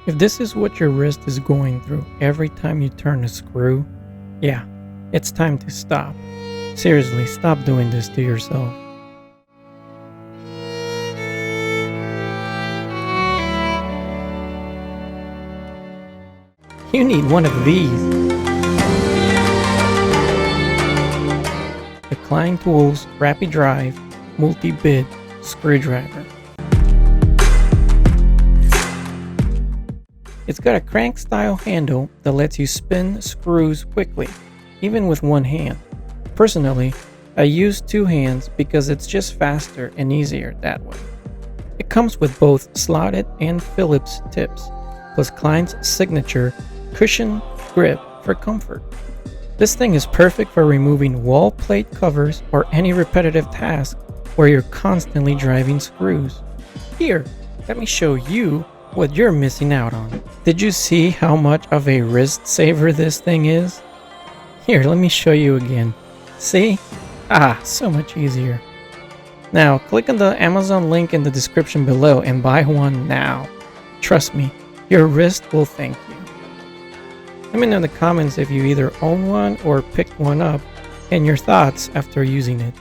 If this is what your wrist is going through every time you turn a screw, yeah, it's time to stop. Seriously, stop doing this to yourself. You need one of these. The Klein Tools Rapid Drive Multi-Bit Screwdriver. It's got a crank-style handle that lets you spin screws quickly, even with one hand. Personally, I use two hands because it's just faster and easier that way. It comes with both slotted and Phillips tips, plus Klein's signature cushion grip for comfort. This thing is perfect for removing wall plate covers or any repetitive task where you're constantly driving screws. Here, let me show you what you're missing out on. Did you see how much of a wrist saver this thing is? Here, let me show you again. See? So much easier. Now, click on the Amazon link in the description below and buy one now. Trust me, your wrist will thank you. Let me know in the comments if you either own one or picked one up and your thoughts after using it.